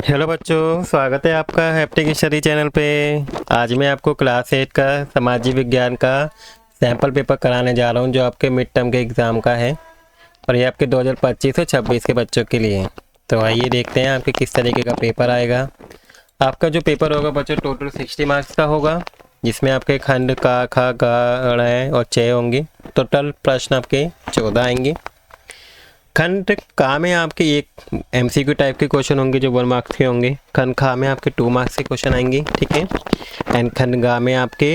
Hello बच्चों, स्वागत है आपका हैप्टिक स्टडी चैनल पे। आज मैं आपको क्लास 8 का सामाजिक विज्ञान का सैम्पल पेपर कराने जा रहा हूँ जो आपके मिड टर्म के एग्ज़ाम का है और ये आपके 2025 और 26 के बच्चों के लिए है। तो आइए देखते हैं आपके किस तरीके का पेपर आएगा। आपका जो पेपर होगा बच्चों टोटल 60 मार्क्स का होगा, जिसमें आपके खंड का, ख, ग, ङ और च होंगे। टोटल प्रश्न आपके 14 आएंगे। खंड का में आपके एक एमसीक्यू टाइप के क्वेश्चन होंगे जो 1 मार्क्स के होंगे। खंड खा में आपके 2 मार्क्स के क्वेश्चन आएंगे, ठीक है। एंड खंड गा में आपके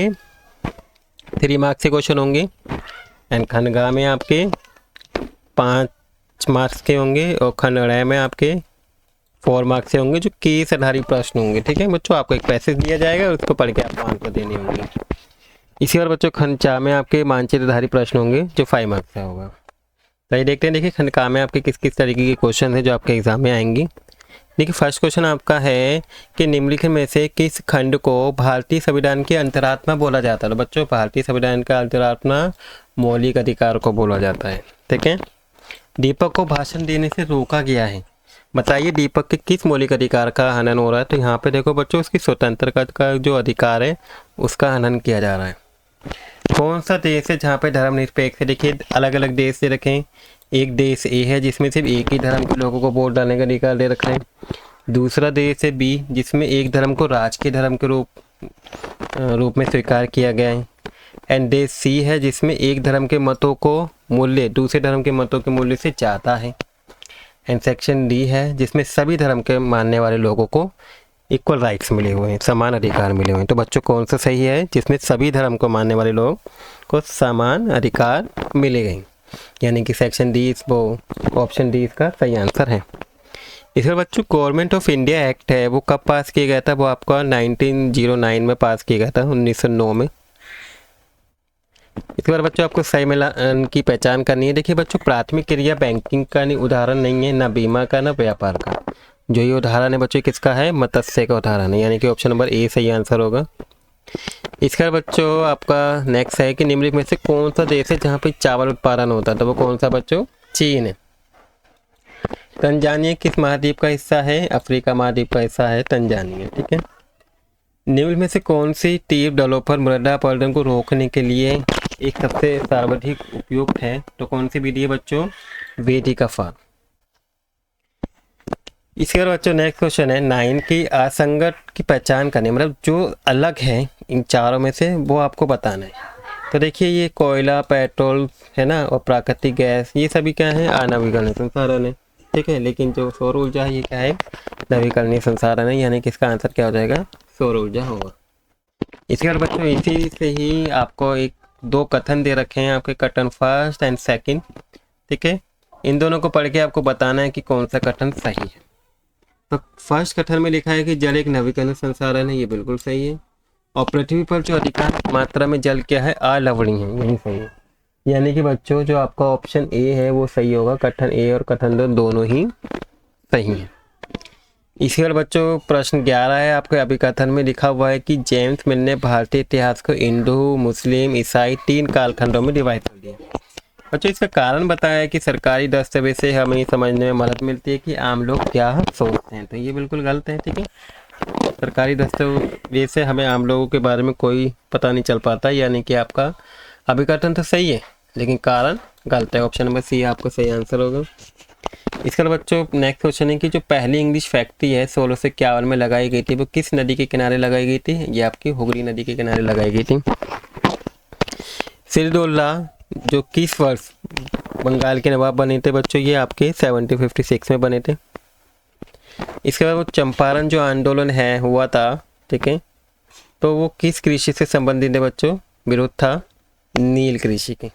3 मार्क्स के क्वेश्चन होंगे। एंड खंड गा में आपके 5 मार्क्स के होंगे और खंड ड़ में आपके 4 मार्क्स के होंगे जो केस आधारित प्रश्न होंगे, ठीक है बच्चों। आपको एक पैसेज दिया जाएगा और उसको पढ़ के आपको आंसर देने होंगे। इसी बार बच्चों खंड चा में आपके मानचित्र आधारित प्रश्न होंगे जो 5 मार्क्स का होगा। तो ये देखते हैं, देखिए खंड का में आपके किस किस तरीके के क्वेश्चन है जो आपके एग्जाम में आएंगे। देखिए फर्स्ट क्वेश्चन आपका है कि निम्नलिखित में से किस खंड को भारतीय संविधान की अंतरात्मा बोला जाता है। तो बच्चों भारतीय संविधान का अंतरात्मा मौलिक अधिकार को बोला जाता है, ठीक है। दीपक को भाषण देने से रोका गया है, बताइए दीपक के किस मौलिक अधिकार का हनन हो रहा है। तो यहाँ पे देखो बच्चों उसकी स्वतंत्रता का जो अधिकार है उसका हनन किया जा रहा है। कौन सा देश है जहाँ पे धर्मनिरपेक्ष है। देखिए अलग अलग देश दे रखे हैं। एक देश ए है जिसमें सिर्फ एक ही धर्म के लोगों को वोट डालने का अधिकार दे रखा है। दूसरा देश है बी जिसमें एक धर्म को राजकीय धर्म के रूप में स्वीकार किया गया है। एंड देश सी है जिसमें एक धर्म के मतों को मूल्य दूसरे धर्म के मतों के मूल्य से ज़्यादा है। एंड सेक्शन डी है जिसमें सभी धर्म के मानने वाले लोगों को इक्वल राइट्स मिले हुए हैं, समान अधिकार मिले हुए हैं। तो बच्चों कौन सा सही है जिसमें सभी धर्म को मानने वाले लोग को समान अधिकार मिले गए, यानी कि सेक्शन डी वो ऑप्शन डी इसका सही आंसर है। इसमें बच्चों गवर्नमेंट ऑफ इंडिया एक्ट है वो कब पास किया गया था। वो आपका 1909 में पास किया गया था, 1909 में। इसके बाद बच्चों आपको सही मिलान की पहचान करनी है। देखिए बच्चों प्राथमिक क्रिया बैंकिंग का उदाहरण नहीं है, ना बीमा का ना व्यापार का। जो ये उदाहरण है बच्चों किसका है, मत्स्य का उदाहरण है, यानी कि ऑप्शन नंबर ए सही आंसर होगा। इसका बच्चों आपका नेक्स्ट है कि निम्नलिखित में से कौन सा देश है जहाँ पे चावल उत्पादन होता है। तो वो कौन सा बच्चों, चीन है। तंजानिया किस महाद्वीप का हिस्सा है, अफ्रीका महाद्वीप का हिस्सा है तंजानिया, ठीक है। निम्न में से कौन सी ट्यूब डेवलपर मृदा अपरदन को रोकने के लिए एक सबसे सर्वाधिक उपयुक्त है। तो कौन सी विधि है बच्चों, वेदी का फार। इसके बाद बच्चों नेक्स्ट क्वेश्चन है 9 की असंगत की पहचान करने, मतलब जो अलग है इन चारों में से वो आपको बताना है। तो देखिए ये कोयला, पेट्रोल है ना, और प्राकृतिक गैस, ये सभी क्या है, अनवीकरणीय संसाधन है, ठीक है। लेकिन जो सौर ऊर्जा है ये क्या है, नवीकरणीय संसाधन है, यानी कि इसका आंसर क्या हो जाएगा, सौर ऊर्जा होगा। इसके बाद बच्चों इसी से ही आपको एक 2 कथन दे रखे हैं आपके, कथन फर्स्ट एंड सेकंड, ठीक है। इन दोनों को पढ़ के आपको बताना है कि कौन सा कथन सही है। तो फर्स्ट कथन में लिखा है कि जल एक नवीकरणीय संसाधन है, ये बिल्कुल सही है। और पृथ्वी पर जो अधिकांश मात्रा में जल क्या है, अलवणीय है, यही सही है। यानी कि बच्चों जो आपका ऑप्शन ए है वो सही होगा। कथन ए और कथन दो दोनों ही सही है। इसी बार बच्चों प्रश्न 11 है आपके अभिकथन में लिखा हुआ है कि जेम्स मिल ने भारतीय इतिहास को हिंदू, मुस्लिम, ईसाई 3 कालखंडों में डिवाइड कर दिया। बच्चों इसका कारण बताया है कि सरकारी दस्तावेज से हमें समझने में मदद मिलती है कि आम लोग क्या सोचते हैं। तो ये बिल्कुल गलत है, ठीक है। सरकारी दस्तावेज से हमें आम लोगों के बारे में कोई पता नहीं चल पाता, यानी कि आपका अभिकथन तो सही है लेकिन कारण गलत है। ऑप्शन नंबर सी आपका सही आंसर होगा। इसके बाद बच्चों नेक्स्ट क्वेश्चन है कि जो पहली इंग्लिश फैक्ट्री है 1651 में लगाई गई थी वो किस नदी के किनारे लगाई गई थी। ये आपकी हुगली नदी के किनारे लगाई गई थी। सिराजुद्दौला जो किस वर्ष बंगाल के नवाब बने थे बच्चों, ये आपके 1756 में बने थे। इसके बाद वो चंपारण जो आंदोलन है हुआ था, ठीक है, तो वो किस कृषि से संबंधित है बच्चों, विरोध था नील कृषि के।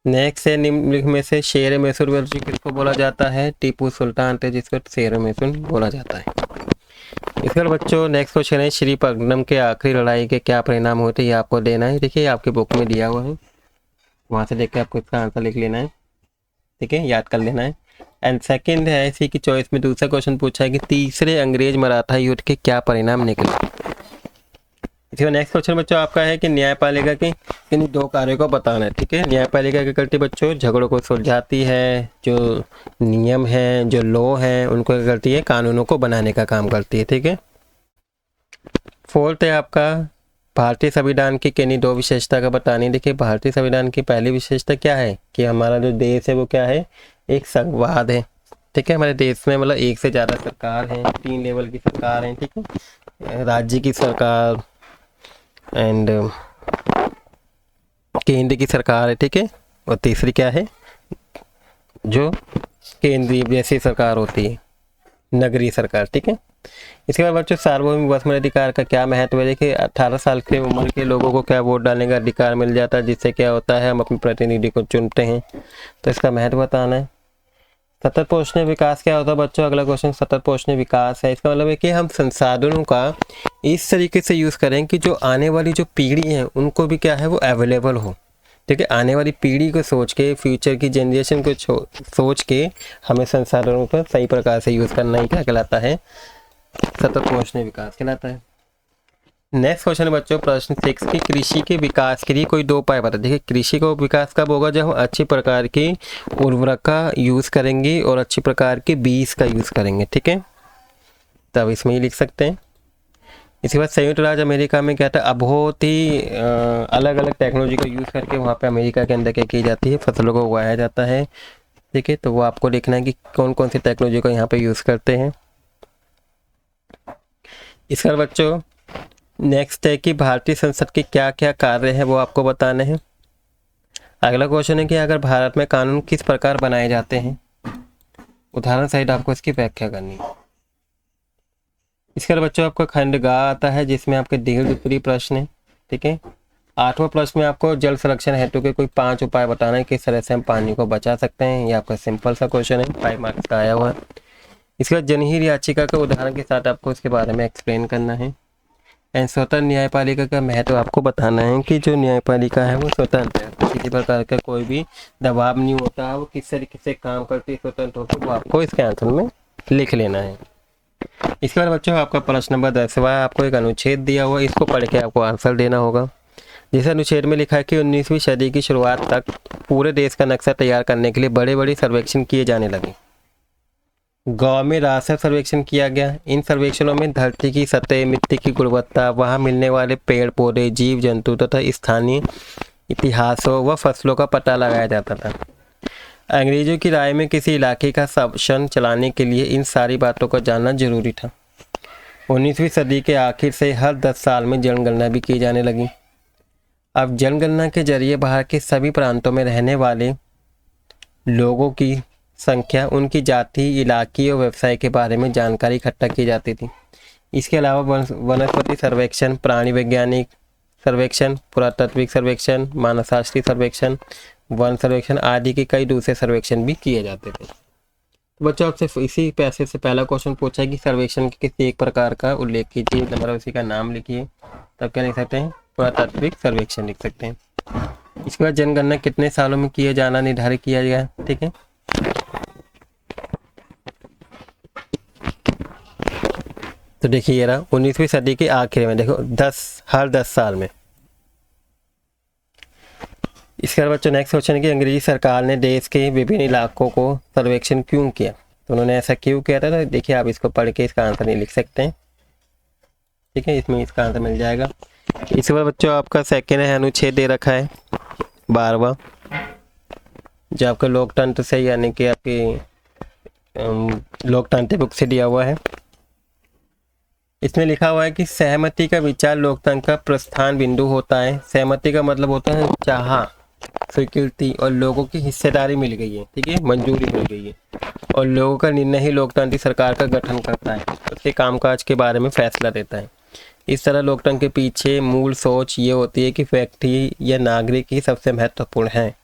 नेक्स्ट है निम्नलिखित में से शेर मैसूर बच्चों किसको बोला जाता है, टीपू सुल्तान थे जिसको शेर मैसूर बोला जाता है। इसके बाद बच्चों नेक्स्ट क्वेश्चन है श्रीरंगपट्टनम के आखिरी लड़ाई के क्या परिणाम होते हैं, ये आपको देना है। देखिए आपके बुक में दिया हुआ है, वहाँ से देख के आपको इसका आंसर लिख लेना है, ठीक है, याद कर लेना है। एंड सेकंड है इसी की चॉइस में दूसरा क्वेश्चन पूछा है कि तीसरे अंग्रेज मराठा युद्ध के क्या परिणाम निकले। इसके बाद नेक्स्ट क्वेश्चन बच्चों आपका है कि न्यायपालिका की इन दो कार्यों को बताना है। ठीक है, न्यायपालिका क्या करती है बच्चों, झगड़ों को सुलझाती है, जो नियम है, जो लॉ है, उनको क्या करती है, कानूनों को बनाने का काम करती है। ठीक है, फोर्थ है आपका भारतीय संविधान की किन्हीं दो विशेषता का बतानी। देखिए, भारतीय संविधान की पहली विशेषता क्या है कि हमारा जो देश है वो क्या है, एक संघवाद है। ठीक है, हमारे देश में मतलब एक से ज़्यादा सरकार है, 3 लेवल की सरकार है। ठीक है, राज्य की सरकार एंड केंद्र की सरकार है। ठीक है, और तीसरी क्या है, जो केंद्रीय जैसी सरकार होती है, नगरीय सरकार। ठीक है, इसके बाद बच्चों सार्वभौमिक व मत अधिकार का क्या महत्व है। देखिए, 18 साल की उम्र के लोगों को क्या वोट डालने का अधिकार मिल जाता है, जिससे क्या होता है, हम अपने प्रतिनिधि को चुनते हैं। तो इसका महत्व बताना है। सतत पोषणीय विकास क्या होता है बच्चों, अगला क्वेश्चन सतत पोषणीय विकास है। इसका मतलब है कि हम संसाधनों का इस तरीके से यूज़ करें कि जो आने वाली जो पीढ़ी है उनको भी क्या है, वो अवेलेबल हो। ठीक है, आने वाली पीढ़ी को सोच के, फ्यूचर की जनरेशन को सोच के हमें संसाधनों पर सही प्रकार से यूज़ करना ही क्या कहलाता है, सतत पोषणीय विकास कहलाता है। नेक्स्ट क्वेश्चन है बच्चों प्रश्न 6 की कृषि के विकास के लिए कोई दो उपाय बता। देखिए, कृषि का विकास कब होगा, जब हम अच्छी प्रकार की उर्वरक का यूज़ करेंगे और अच्छी प्रकार के बीज का यूज़ करेंगे। ठीक है, तब इसमें ही लिख सकते हैं। इसके बाद संयुक्त राज्य अमेरिका में क्या था, बहुत ही अलग अलग टेक्नोलॉजी का यूज़ करके वहाँ पे अमेरिका के अंदर क्या की जाती है, फसलों को उगाया जाता है। ठीक है, तो वो आपको देखना है कि कौन कौन सी टेक्नोलॉजी को यहाँ पे यूज़ करते हैं। इसके बाद बच्चों नेक्स्ट है कि भारतीय संसद के क्या क्या कार्य है वो आपको बताने हैं। अगला क्वेश्चन है कि अगर भारत में कानून किस प्रकार बनाए जाते हैं, उदाहरण सहित आपको इसकी व्याख्या करनी है। इसके बाद बच्चों आपका खंड गा आता है, जिसमें आपके दीर्घ उत्तरीय प्रश्न है। ठीक है, 8वां प्रश्न में आपको जल संरक्षण हेतु के कोई 5 उपाय बताना है, किस तरह से हम पानी को बचा सकते हैं। ये आपका सिंपल सा क्वेश्चन है, 5 मार्क्स का आया हुआ है। इसके बाद जनहित याचिका के उदाहरण के साथ आपको इसके बारे में एक्सप्लेन करना है। एंड स्वतंत्र न्यायपालिका का महत्व आपको बताना है कि जो न्यायपालिका है वो स्वतंत्र है, तो किसी प्रकार का कोई भी दबाव नहीं होता है, वो किस तरीके से काम करती है स्वतंत्र होकर, वो आपको इसके आंसर में लिख लेना है। इसके बाद बच्चों आपका प्रश्न नंबर 10वां, आपको एक अनुच्छेद दिया हुआ, इसको पढ़ के आपको आंसर देना होगा। जिस अनुच्छेद में लिखा है कि 19वीं सदी की शुरुआत तक पूरे देश का नक्शा तैयार करने के लिए बड़े बड़े सर्वेक्षण किए जाने लगे। गांव में रास्ता सर्वेक्षण किया गया। इन सर्वेक्षणों में धरती की सतह, मिट्टी की गुणवत्ता, वहां मिलने वाले पेड़ पौधे, जीव जंतु तथा स्थानीय इतिहासों व फसलों का पता लगाया जाता था। अंग्रेजों की राय में किसी इलाके का शासन चलाने के लिए इन सारी बातों को जानना जरूरी था। 19वीं सदी के आखिर से हर 10 साल में जनगणना भी की जाने लगी। अब जनगणना के जरिए बाहर के सभी प्रांतों में रहने वाले लोगों की संख्या, उनकी जाति, इलाके और व्यवसाय के बारे में जानकारी इकट्ठा की जाती थी। इसके अलावा वनस्पति सर्वेक्षण, प्राणी वैज्ञानिक सर्वेक्षण, पुरातात्विक सर्वेक्षण, मानवशास्त्रीय सर्वेक्षण, वन सर्वेक्षण आदि के कई दूसरे सर्वेक्षण भी किए जाते थे। तो बच्चों आपसे इसी पैसे से पहला क्वेश्चन पूछा है कि सर्वेक्षण के किसी एक प्रकार का उल्लेख कीजिए, नंबर उसी का नाम लिखिए, तब क्या लिख सकते हैं, पुरातात्विक सर्वेक्षण लिख सकते हैं। इसके बाद जनगणना कितने सालों में किए जाना निर्धारित किया गया। ठीक है, तो देखिए ये रहा 19वीं सदी के आखिर में, देखो हर 10 साल में। इसके बाद बच्चों नेक्स्ट क्वेश्चन है कि अंग्रेजी सरकार ने देश के विभिन्न इलाकों को सर्वेक्षण क्यों किया, तो उन्होंने ऐसा क्यों किया था। तो देखिए आप इसको पढ़ के इसका आंसर नहीं लिख सकते हैं। ठीक है, इसमें इसका आंसर मिल जाएगा। इसके बाद बच्चों आपका सेकेंड है अनुच्छेद दे रखा है 12वां, जो आपका लोकतंत्र से यानी कि आपकी लोकतांत्रिक बुक से दिया हुआ है। इसमें लिखा हुआ है कि सहमति का विचार लोकतंत्र का प्रस्थान बिंदु होता है। सहमति का मतलब होता है चाह, स्वीकृति और लोगों की हिस्सेदारी मिल गई है। ठीक है, मंजूरी मिल गई है और लोगों का निर्णय ही लोकतांत्रिक सरकार का गठन करता है, उसके कामकाज के बारे में फैसला देता है। इस तरह लोकतंत्र के पीछे मूल सोच ये होती है कि व्यक्ति या नागरिक ही सबसे महत्वपूर्ण है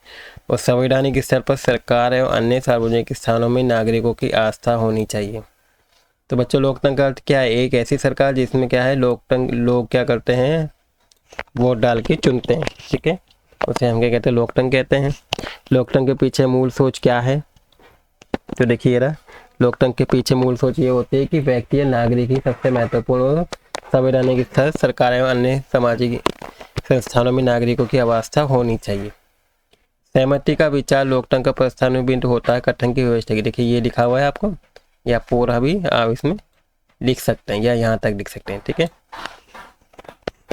और संवैधानिक स्तर पर सरकार और अन्य सार्वजनिक स्थानों में नागरिकों की आस्था होनी चाहिए। तो बच्चों लोकतंत्र का अर्थ क्या है, एक ऐसी सरकार जिसमें क्या है लोग क्या करते हैं, वोट डाल के चुनते हैं। ठीक है, उसे हम क्या कहते हैं, लोकतंत्र कहते हैं। लोकतंत्र के पीछे मूल सोच क्या है, तो देखिए रहा लोकतंत्र के पीछे मूल सोच ये होती है कि व्यक्ति या नागरिक ही सबसे महत्वपूर्ण संवैधानिक स्तर सरकार एवं अन्य सामाजिक संस्थानों में नागरिकों की अवस्था होनी चाहिए। सहमति का विचार लोकतंत्र का प्रस्थान बिंद होता है गठन की व्यवस्था की। देखिए ये लिखा हुआ है आपको, या पूरा भी आप इसमें लिख सकते हैं या यहाँ तक लिख सकते हैं, ठीक है।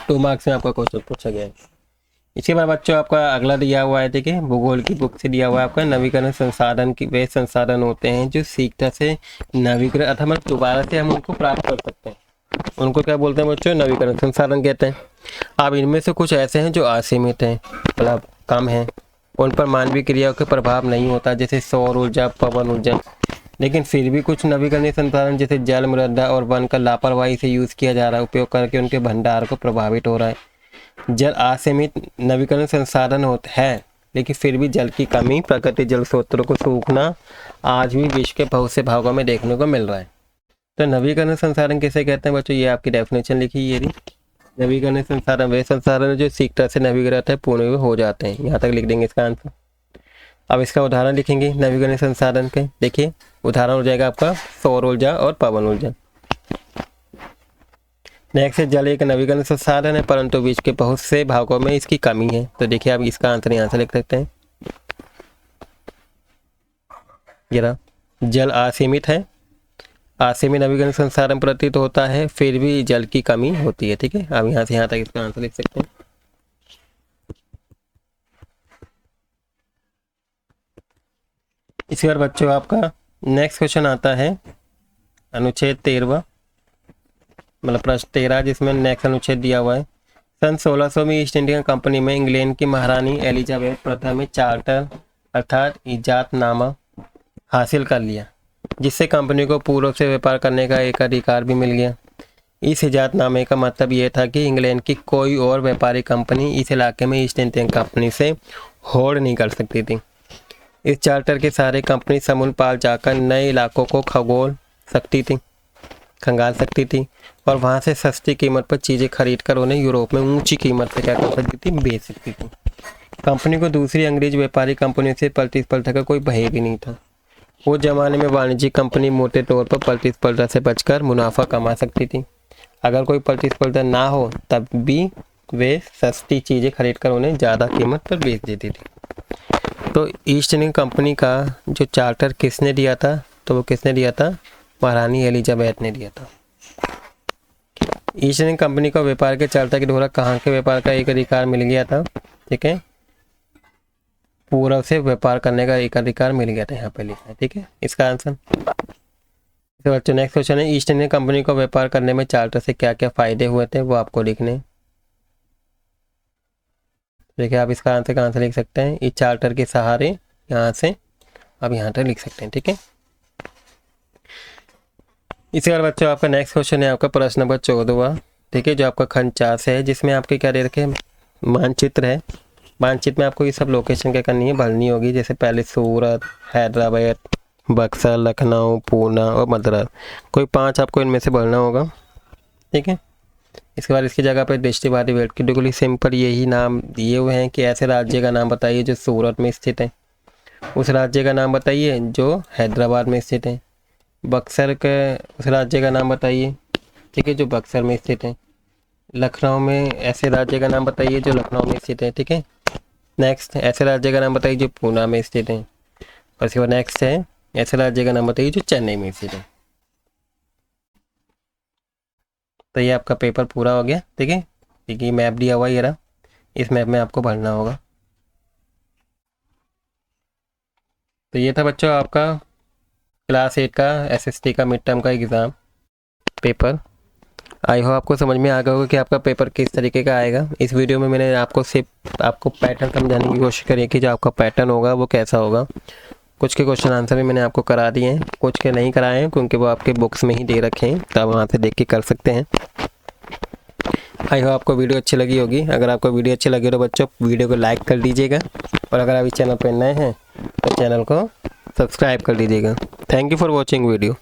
2 मार्क्स में आपका क्वेश्चन पूछा गया है। इसके बाद बच्चों आपका अगला दिया हुआ है, देखिए भूगोल की बुक से दिया हुआ है आपका नवीकरण संसाधन की वे संसाधन होते हैं जो शीघ्रता से नवीकरण अथवा मतलब दोबारा से हम उनको प्राप्त कर सकते हैं, उनको क्या बोलते हैं बच्चों, नवीकरण संसाधन कहते हैं। अब इनमें से कुछ ऐसे हैं जो असीमित हैं, मतलब कम हैं, उन पर मानवीय क्रियाओं के प्रभाव नहीं होता, जैसे सौर ऊर्जा, पवन ऊर्जा। लेकिन फिर भी कुछ नवीकरणीय संसाधन जैसे जल, मृदा और वन का लापरवाही से यूज़ किया जा रहा है, उपयोग करके उनके भंडार को प्रभावित हो रहा है। जल असीमित नवीकरण संसाधन होता है, लेकिन फिर भी जल की कमी, प्राकृतिक जल स्रोतों को सूखना आज भी विश्व के बहुत से भागों में देखने को मिल रहा है। तो नवीकरण संसाधन किसे कहते हैं बच्चों, ये आपकी डेफिनेशन लिखी है। ये नवीकरण संसाधन वे संसाधन जो शीघ्रता से नवीकरण पूर्ण हो जाते हैं, यहाँ तक लिख देंगे इसका आंसर। अब इसका उदाहरण लिखेंगे नवीकरण संसाधन के। देखिए उदाहरण हो जाएगा आपका सौर ऊर्जा और पवन ऊर्जा। नेक्स्ट है जल एक नवीकरण संसाधन है, परंतु विश्व के बहुत से भागों में इसकी कमी है। तो देखिए आप इसका आंसर यहाँ से लिख सकते हैं, जरा जल असीमित है, असीमित नवीकरण संसाधन प्रतीत होता है, फिर भी जल की कमी होती है, ठीक है। अब यहाँ से यहाँ तक इसका आंसर लिख सकते हैं। इसी बार बच्चों आपका नेक्स्ट क्वेश्चन आता है अनुच्छेद 13, मतलब प्रश्न 13, जिसमें नेक्स्ट अनुच्छेद दिया हुआ है। सन 1600 में ईस्ट इंडिया कंपनी में इंग्लैंड की महारानी एलिजाबेथ प्रथम ने चार्टर अर्थात इजाजतनामा हासिल कर लिया, जिससे कंपनी को पूर्व से व्यापार करने का एक अधिकार भी मिल गया। इस इजाजतनामे का मतलब यह था कि इंग्लैंड की कोई और व्यापारी कंपनी इस इलाके में ईस्ट इंडिया कंपनी से होड़ नहीं कर सकती थी। इस चार्टर के सहारे कंपनी समुद्र पार जाकर नए इलाकों को खंगाल सकती थी और वहां से सस्ती कीमत पर चीज़ें खरीद कर उन्हें यूरोप में ऊंची कीमत से क्या कर सकती थी, बेच सकती थी। कंपनी को दूसरी अंग्रेज व्यापारी कंपनियों से प्रतिस्पर्धा का कोई भय भी नहीं था। उस जमाने में वाणिज्यिक कंपनी मोटे तौर पर प्रतिस्पर्धा से बचकर मुनाफा कमा सकती थी। अगर कोई प्रतिस्पर्धा ना हो तब भी वे सस्ती चीज़ें खरीद कर उन्हें ज़्यादा कीमत पर बेच देती थी। तो ईस्ट इंडिया कंपनी का जो चार्टर किसने दिया था, तो वो किसने दिया था, महारानी एलिजाबेथ ने दिया था। ईस्ट इंडिया कंपनी को व्यापार के चार्टर के द्वारा कहाँ के व्यापार का एक अधिकार मिल गया था, ठीक है, पूर्व से व्यापार करने का एक अधिकार मिल गया था, यहाँ पे लिखा है, ठीक है इसका आंसर। तो बच्चों नेक्स्ट क्वेश्चन है, ईस्ट इंडिया कंपनी को व्यापार करने में चार्टर से क्या क्या फायदे हुए थे, वो आपको लिखने। देखिए आप इसका आंसर कहाँ से लिख सकते हैं, इस चार्टर के सहारे यहाँ से आप यहाँ तक लिख सकते हैं, ठीक है। इसी बार बच्चों आपका नेक्स्ट क्वेश्चन है आपका प्रश्न नंबर 14, ठीक है, जो आपका खंड 4 से है, जिसमें आपके क्या दे रखे मानचित्र है। मानचित्र में आपको ये सब लोकेशन क्या करनी है, भरनी होगी। जैसे पहले सूरत, हैदराबाद, बक्सर, लखनऊ, पूना और मद्रास, कोई 5 आपको इनमें से भरना होगा, ठीक है। इसके बाद इसकी जगह पर दृष्टिबाधी वेट की बिल्कुल सिंपल यही नाम दिए हुए हैं कि ऐसे राज्य का नाम बताइए जो सूरत में स्थित है, उस राज्य का नाम बताइए जो हैदराबाद में स्थित है, बक्सर के उस राज्य का नाम बताइए, ठीक है, जो बक्सर में स्थित है, लखनऊ में ऐसे राज्य का नाम बताइए जो लखनऊ में स्थित है, ठीक है। नेक्स्ट ऐसे राज्य का नाम बताइए जो पूना में स्थित है, और इसके बाद नेक्स्ट है ऐसे राज्य का नाम बताइए जो चेन्नई में स्थित है। तो ये आपका पेपर पूरा हो गया, ठीक है। देखिए मैप दिया हुआ ये रहा, इस मैप में आपको भरना होगा। तो ये था बच्चों आपका क्लास 8 का एसएसटी का मिड टर्म का एग्ज़ाम पेपर। आई होप आपको समझ में आ गया होगा कि आपका पेपर किस तरीके का आएगा। इस वीडियो में मैंने आपको सिर्फ आपको पैटर्न समझाने की कोशिश करी कि जो आपका पैटर्न होगा वो कैसा होगा। कुछ के क्वेश्चन आंसर भी मैंने आपको करा दिए हैं, कुछ के नहीं कराए हैं क्योंकि वो आपके बुक्स में ही दे रखे हैं, तो आप वहाँ से देख के कर सकते हैं। आई होप आपको वीडियो अच्छी लगी होगी। अगर आपको वीडियो अच्छी लगी तो बच्चों वीडियो को लाइक कर दीजिएगा, और अगर आप इस चैनल पर नए हैं तो चैनल को सब्सक्राइब कर दीजिएगा। Thank you for watching video.